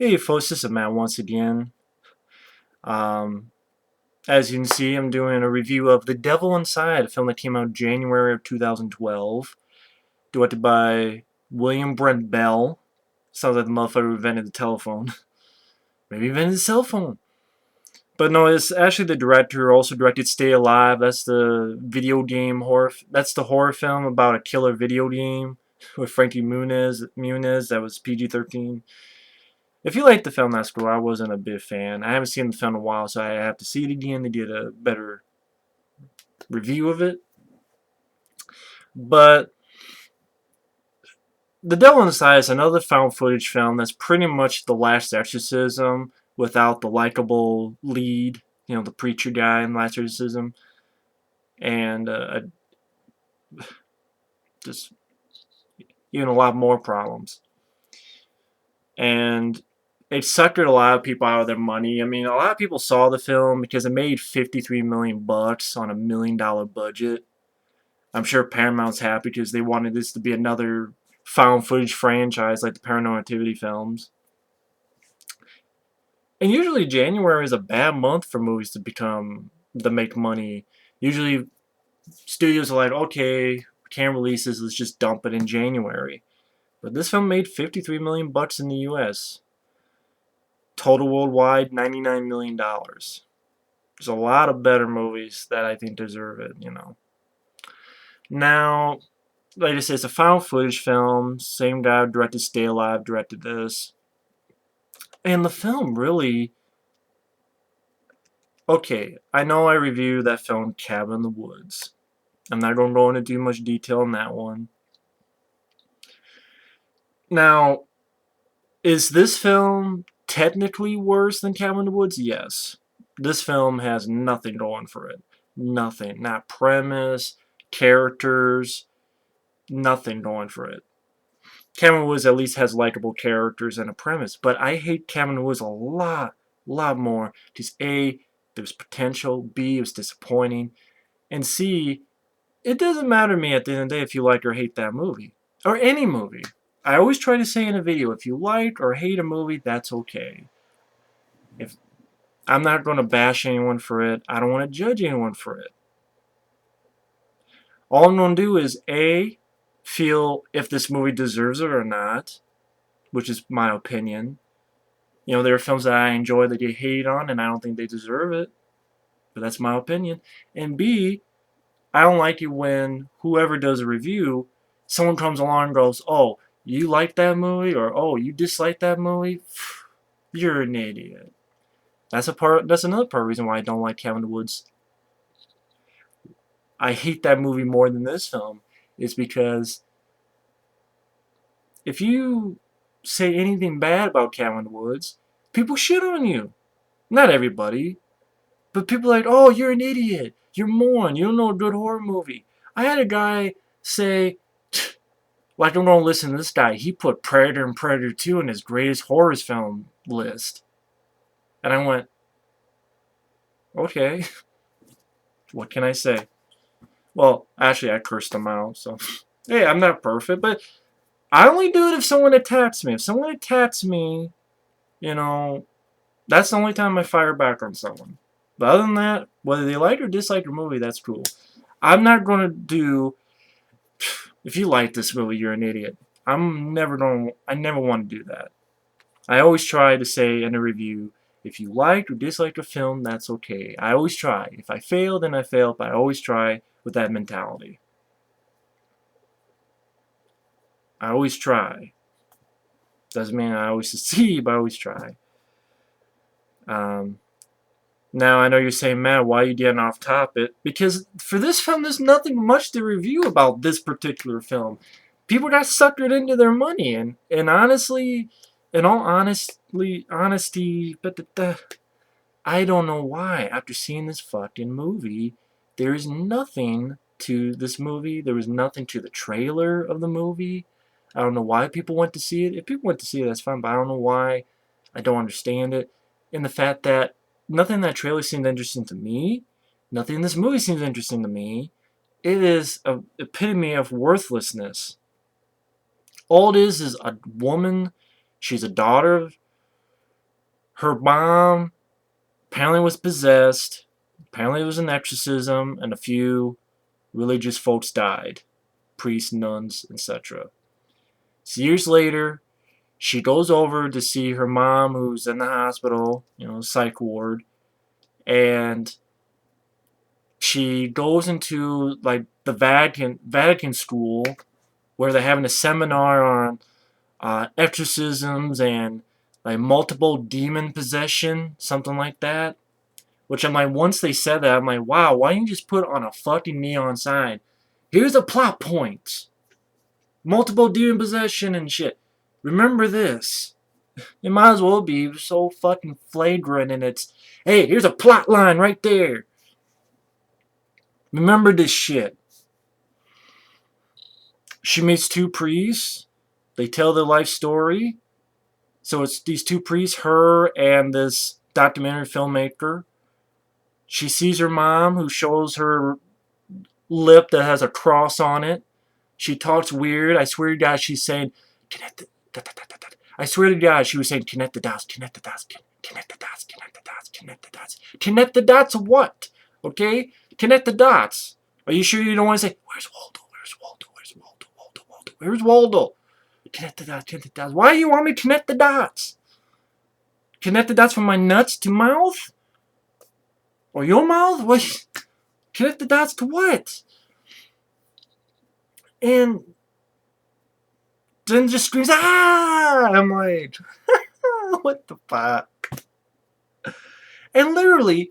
Hey folks, this is Matt once again. Um, as you can see, I'm doing a review of The Devil Inside, a film that came out January of 2012, directed by William Brent Bell. Sounds like the motherfucker who invented the telephone. Maybe invented the cell phone. But no, it's actually the director who also directed Stay Alive. That's the video game horror. That's the horror film about a killer video game with Frankie Muniz that was PG-13. If you like the film, that's cool. I wasn't a big fan. I haven't seen the film in a while, so I have to see it again to get a better review of it. But The Devil Inside is another found footage film that's pretty much the last exorcism without the likable lead, the preacher guy in Last Exorcism, and just even a lot more problems. And it suckered a lot of people out of their money. I mean, a lot of people saw the film because it made 53 million bucks on $1 million budget. I'm sure Paramount's happy because they wanted this to be another found footage franchise like the Paranormal Activity films. And usually January is a bad month for movies to make money. Usually studios are like, okay, we can't release this, let's just dump it in January. But this film made 53 million bucks in the US. Total worldwide, $99 million. There's a lot of better movies that I think deserve it. Now, like I said, it's a found footage film. Same guy who directed Stay Alive directed this. And the film really... Okay, I know I reviewed that film Cabin in the Woods. I'm not going to go into too much detail on that one. Now, is this film technically worse than Cabin in the Woods? Yes. This film has nothing going for it. Nothing. Not premise, characters, nothing going for it. Cabin in the Woods at least has likable characters and a premise, but I hate Cabin in the Woods a lot more. Because A, there's potential, B, it was disappointing, and C, it doesn't matter to me at the end of the day if you like or hate that movie. Or any movie. I always try to say in a video, if you like or hate a movie, that's okay. If I'm not going to bash anyone for it, I don't want to judge anyone for it. All I'm going to do is A, feel if this movie deserves it or not, which is my opinion. There are films that I enjoy that get hate on, and I don't think they deserve it, but that's my opinion. And B, I don't like it when whoever does a review, someone comes along and goes, oh, you like that movie, or oh, you dislike that movie? You're an idiot. That's another part of the reason why I don't like Cabin in the Woods. I hate that movie more than this film, is because if you say anything bad about Cabin in the Woods, people shit on you. Not everybody, but people are like, oh, you're an idiot. You're a moron. You don't know a good horror movie. I had a guy say, like, I'm going to listen to this guy. He put Predator and Predator 2 in his greatest horrors film list. And I went, okay, what can I say? Well, actually, I cursed him out, so... Hey, I'm not perfect, but I only do it if someone attacks me. If someone attacks me, that's the only time I fire back on someone. But other than that, whether they like or dislike your movie, that's cool. I'm not going to do... If you like this movie, you're an idiot. I never want to do that. I always try to say in a review, if you liked or disliked a film, that's okay. I always try. If I fail, then I fail, but I always try with that mentality. I always try. Doesn't mean I always succeed, but I always try. Now, I know you're saying, Matt, why are you getting off topic? Because for this film, there's nothing much to review about this particular film. People got suckered into their money, and honestly, in all honesty, I don't know why. After seeing this fucking movie, there is nothing to this movie. There was nothing to the trailer of the movie. I don't know why people went to see it. If people went to see it, that's fine, but I don't know why. I don't understand it. And the fact that nothing in that trailer seemed interesting to me. Nothing in this movie seems interesting to me. It is an epitome of worthlessness. All it is a woman. She's a daughter Her mom apparently was possessed. Apparently it was an exorcism, and a few religious folks died. Priests, nuns, etc. So years later, she goes over to see her mom, who's in the hospital, psych ward, and she goes into like the Vatican school where they're having a seminar on exorcisms and like multiple demon possession, something like that. Which I'm like, once they said that, I'm like, wow, why didn't you just put on a fucking neon sign? Here's a plot point. Multiple demon possession and shit. Remember this. It might as well be so fucking flagrant, and it's, hey, here's a plot line right there. Remember this shit. She meets two priests. They tell their life story. So it's these two priests, her and this documentary filmmaker. She sees her mom, who shows her lip that has a cross on it. She talks weird. I swear to God, she's saying, connect the, da, da, da, da, da. I swear to God, she was saying, connect the dots, connect the dots, connect the dots, connect the dots, connect the dots. Connect the dots of what? Okay? Connect the dots. Are you sure you don't want to say, where's Waldo? Where's Waldo? Where's Waldo? Waldo? Waldo? Where's Waldo? Connect the dots, connect the dots. Why do you want me to connect the dots? Connect the dots from my nuts to mouth? Or your mouth? What? Connect the dots to what? And then just screams, ah! I'm like, what the fuck? And literally,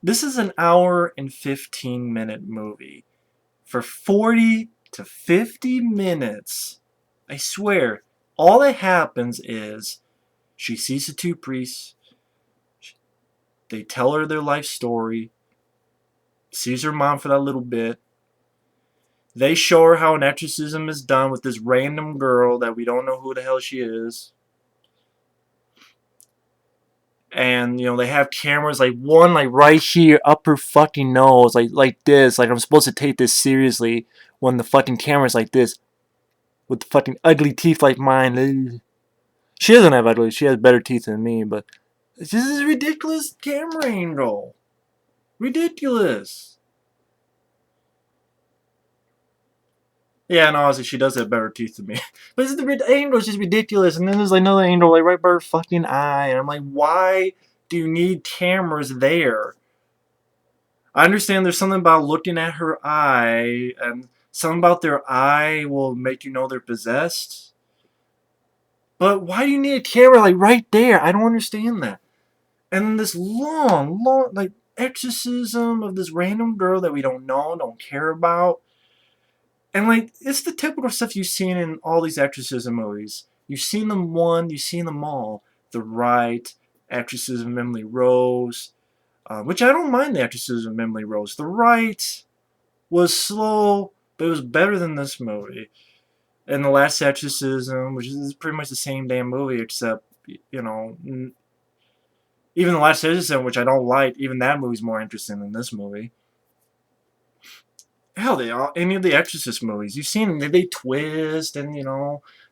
this is an hour and 15-minute movie. For 40 to 50 minutes, I swear, all that happens is she sees the two priests, they tell her their life story, sees her mom for that little bit, they show her how an exorcism is done with this random girl that we don't know who the hell she is. And, they have cameras, like, one, like, right here, up her fucking nose, like this. Like, I'm supposed to take this seriously when the fucking camera's like this. With the fucking ugly teeth like mine. She doesn't have ugly, she has better teeth than me, but this is a ridiculous camera angle. Ridiculous. Yeah, and honestly, she does have better teeth than me. But the angle is just ridiculous. And then there's like another angle like right by her fucking eye. And I'm like, why do you need cameras there? I understand there's something about looking at her eye, and something about their eye will make you know they're possessed. But why do you need a camera like right there? I don't understand that. And then this long, like exorcism of this random girl that we don't know, don't care about. And like, it's the typical stuff you've seen in all these exorcism movies. You've seen you've seen them all. The Rite, Exorcism of Emily Rose, which I don't mind the Exorcism of Emily Rose. The Rite was slow, but it was better than this movie. And The Last Exorcism, which is pretty much the same damn movie, except, even The Last Exorcism, which I don't like, even that movie's more interesting than this movie. Hell, any of the Exorcist movies. You've seen them, they twist, and,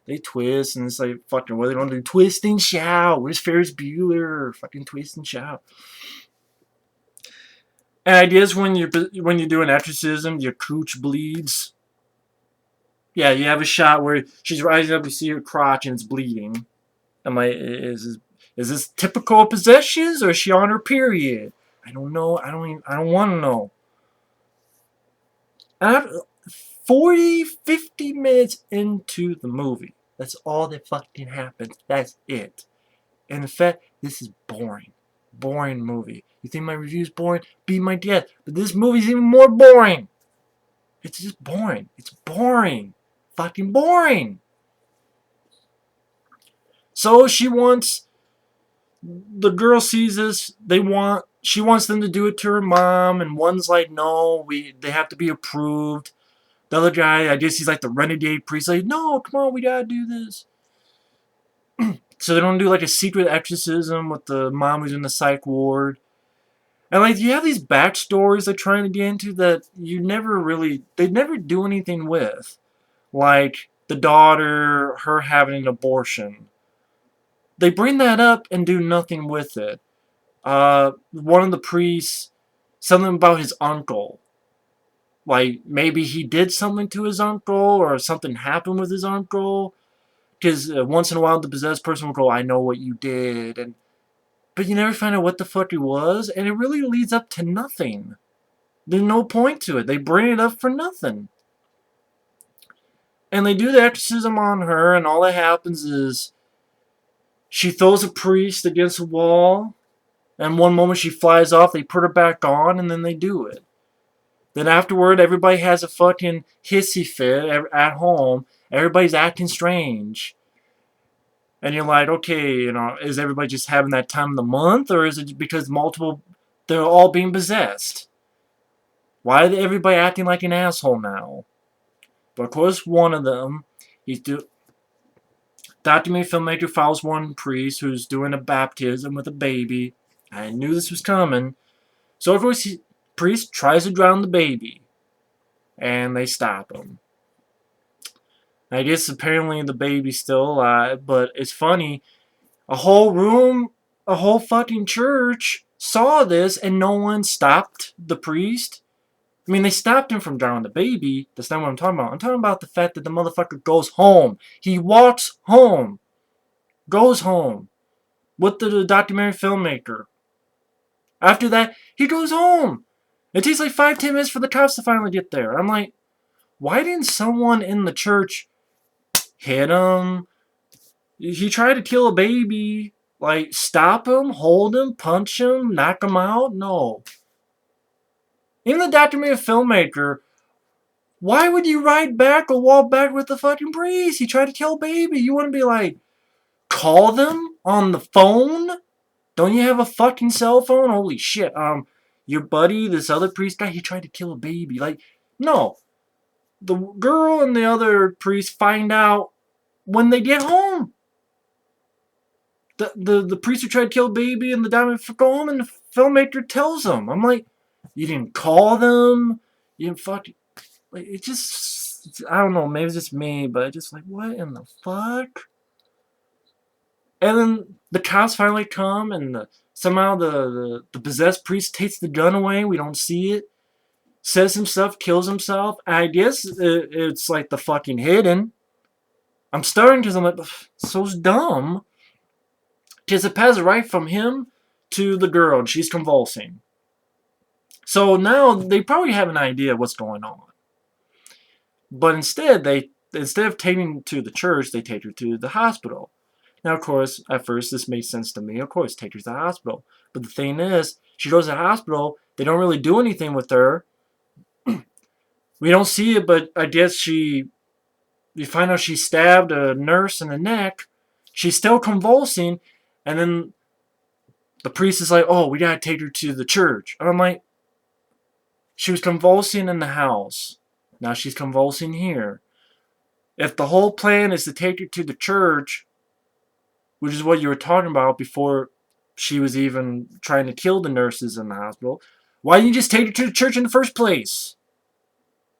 they twist, and it's like, fucking, what are they gonna do? Twist and shout. Where's Ferris Bueller? Fucking twist and shout. And ideas when you do an exorcism, your cooch bleeds. Yeah, you have a shot where she's rising up, you see her crotch, and it's bleeding. I'm like, is this typical of possessions, or is she on her period? I don't know. I don't want to know. And 40, 50 minutes into the movie, that's all that fucking happens. That's it. And in fact, this is boring. Boring movie. You think my review's boring? Be my guest. But this movie's even more boring. It's just boring. It's boring. Fucking boring. So the girl sees this, she wants them to do it to her mom, and one's like, no, they have to be approved. The other guy, I guess he's like the renegade priest, like, no, come on, we gotta do this. So they don't do like a secret exorcism with the mom who's in the psych ward. And like, you have these backstories they're trying to get into that they never do anything with. Like, the daughter, her having an abortion. they bring that up and do nothing with it. One of the priests, something about his uncle. Like, maybe he did something to his uncle, or something happened with his uncle. Because once in a while, the possessed person will go, I know what you did. But you never find out what the fuck it was, and it really leads up to nothing. There's no point to it. They bring it up for nothing. And they do the exorcism on her, and all that happens is she throws a priest against a wall, and one moment she flies off, they put her back on, and then they do it. Then afterward, everybody has a fucking hissy fit at home. Everybody's acting strange. And you're like, okay, is everybody just having that time of the month? Or is it because they're all being possessed? Why is everybody acting like an asshole now? But of course, one of them, documentary filmmaker follows one priest who's doing a baptism with a baby. I knew this was coming. So of course, priest tries to drown the baby. And they stop him. I guess apparently the baby's still alive, but it's funny. A whole fucking church saw this and no one stopped the priest. I mean, they stopped him from drowning the baby. That's not what I'm talking about. I'm talking about the fact that the motherfucker goes home. He walks home. Goes home. With the documentary filmmaker. After that, he goes home. It takes like 5-10 minutes for the cops to finally get there. I'm like, why didn't someone in the church hit him? He tried to kill a baby. Like, stop him, hold him, punch him, knock him out? No. Even the documentary filmmaker, why would you ride back or walk back with the fucking priest? He tried to kill a baby. You wouldn't be like, call them on the phone? Don't you have a fucking cell phone? Holy shit. Your buddy, this other priest guy, he tried to kill a baby. Like, no. The girl and the other priest find out when they get home. The priest who tried to kill a baby and the diamond go home, and the filmmaker tells them. I'm like, you didn't call them? You didn't fucking... Like, it just... I don't know, maybe it's just me, but I just like, what in the fuck? And then the cops finally come, and somehow the possessed priest takes the gun away. We don't see it. Says himself, kills himself. I guess it's like the fucking hidden. I'm starting because I'm like, so dumb. Because it passes right from him to the girl, and she's convulsing. So now they probably have an idea of what's going on. But instead of taking her to the church, they take her to the hospital. Now, of course, at first this made sense to me. Of course, take her to the hospital. But the thing is, she goes to the hospital. They don't really do anything with her. We don't see it, but I guess we find out she stabbed a nurse in the neck. She's still convulsing. And then the priest is like, oh, we gotta take her to the church. And I'm like, she was convulsing in the house. Now she's convulsing here. If the whole plan is to take her to the church, which is what you were talking about before she was even trying to kill the nurses in the hospital, why didn't you just take her to the church in the first place?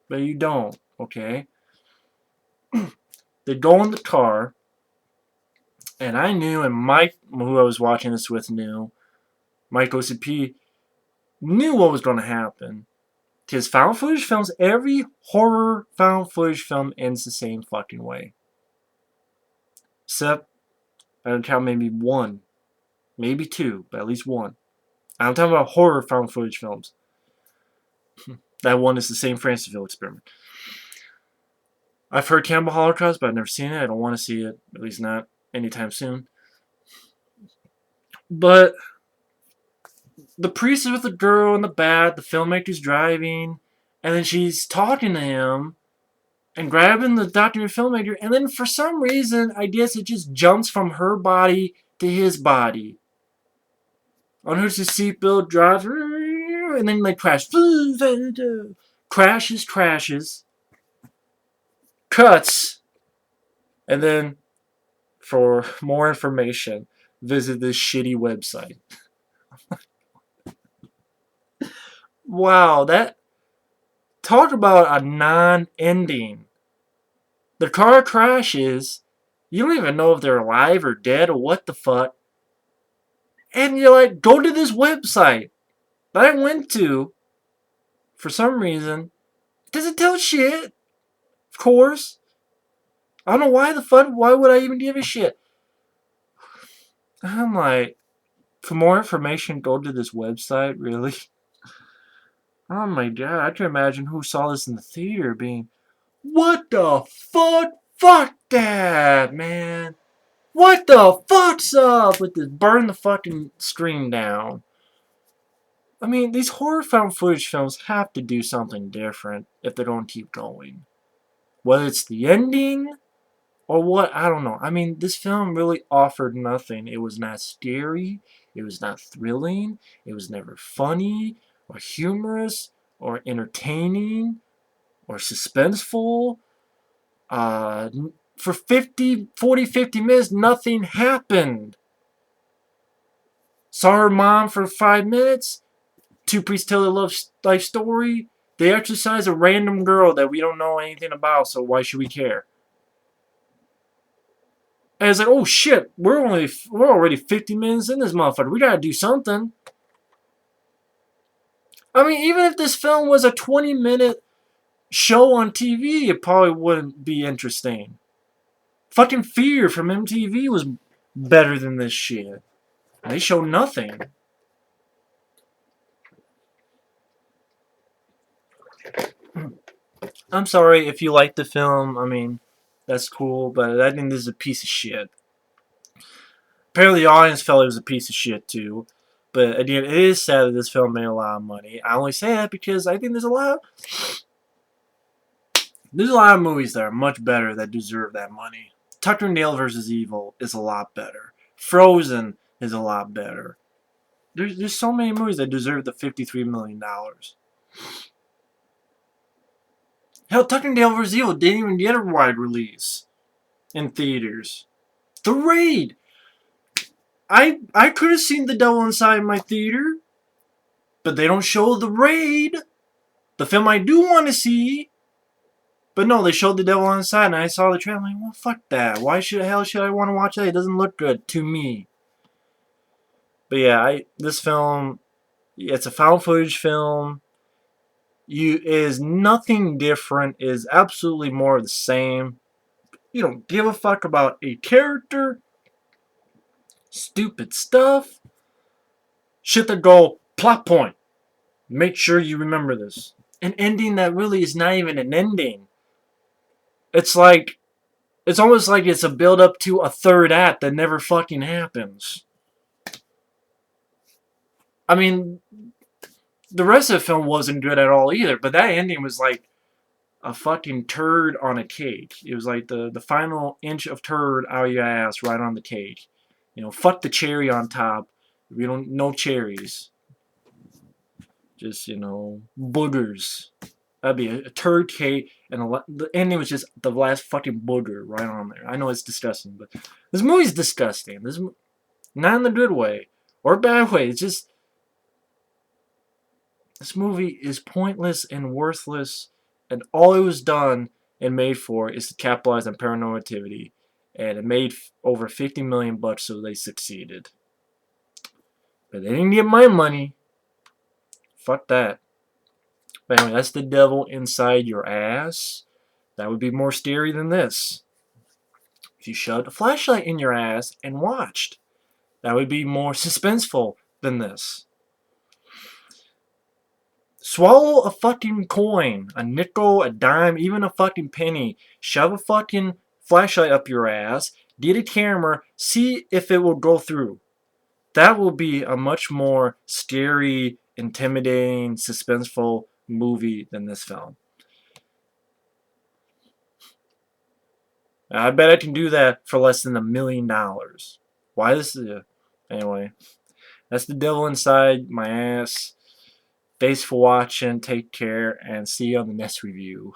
But you don't, okay? They go in the car, and I knew, and Mike, who I was watching this with, knew. Mike OCP knew what was going to happen. Because found footage films, every horror found footage film ends the same fucking way. Except, I don't count maybe one. Maybe two, but at least one. I'm talking about horror found footage films. That one is the same Francisville experiment. I've heard Cannibal Holocaust, but I've never seen it. I don't want to see it. At least not anytime soon. But the priest is with the girl in the back. The filmmaker's driving. And then she's talking to him. And grabbing the documentary filmmaker. And then for some reason, I guess it just jumps from her body to his body. Unhooks his seatbelt, drives. And then they crash. Crashes. Cuts. And then, for more information, visit this shitty website. Wow, that... Talk about a non-ending. The car crashes, You don't even know if they're alive or dead or what the fuck. And you're like, go to this website that I went to for some reason. It doesn't tell shit, of course. I don't know why the fuck. Why would I even give a shit? I'm like, for more information, go to this website, really? Oh my god, I can imagine who saw this in the theater being, what the fuck? Fuck that, man. What the fuck's up with this? Burn the fucking screen down. I mean, these horror found footage films have to do something different if they're going to keep going. Whether it's the ending or what, I don't know. I mean, this film really offered nothing. It was not scary. It was not thrilling. It was never funny or humorous or entertaining or suspenseful. For 50 minutes, nothing happened. Saw her mom for 5 minutes. Two priests tell a life story. They exercise a random girl that we don't know anything about, so why should we care? And it's like, oh shit, we're already 50 minutes in this motherfucker. We gotta do something. I mean, even if this film was a 20-minute show on TV, it probably wouldn't be interesting. Fucking Fear from MTV was better than this shit. They show nothing. I'm sorry if you like the film. I mean, that's cool, but I think this is a piece of shit. Apparently, the audience felt it was a piece of shit too. But again, it is sad that this film made a lot of money. I only say that because I think there's a lot of movies that are much better that deserve that money. Tucker and Dale vs. Evil is a lot better. Frozen is a lot better. There's so many movies that deserve the $53 million. Hell, Tucker and Dale vs. Evil didn't even get a wide release in theaters. The Raid! I could have seen The Devil Inside my theater, but they don't show The Raid. The film I do want to see. But no, they showed The Devil Inside, and I saw the trailer. I'm like, well, fuck that. Why the hell should I want to watch that? It doesn't look good to me. But yeah, this film, it's a found footage film. Is nothing different. Is absolutely more of the same. You don't give a fuck about a character. Stupid stuff. Shit that go, plot point. Make sure you remember this. An ending that really is not even an ending. It's almost like it's a build up to a third act that never fucking happens. I mean, the rest of the film wasn't good at all either, but that ending was like a fucking turd on a cake. It was like the final inch of turd out of your ass right on the cake. You know, fuck the cherry on top. We don't, no cherries. Just, you know, boogers. That'd be a turd cake, and the ending was just the last fucking booger right on there. I know it's disgusting, but this movie's disgusting. Not in the good way or bad way. It's just this movie is pointless and worthless, and all it was done and made for is to capitalize on Paranormal Activity, and it made over $50 million, so they succeeded. But they didn't get my money. Fuck that. But anyway, that's The Devil Inside Your Ass. That would be more scary than this. If you shoved a flashlight in your ass and watched, that would be more suspenseful than this. Swallow a fucking coin, a nickel, a dime, even a fucking penny. Shove a fucking flashlight up your ass, get a camera, see if it will go through. That will be a much more scary, intimidating, suspenseful movie than this film. I bet I can do that for less than $1 million. Why this is anyway. That's The Devil Inside My Ass. Thanks for watching. Take care, and see you on the next review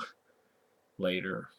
later.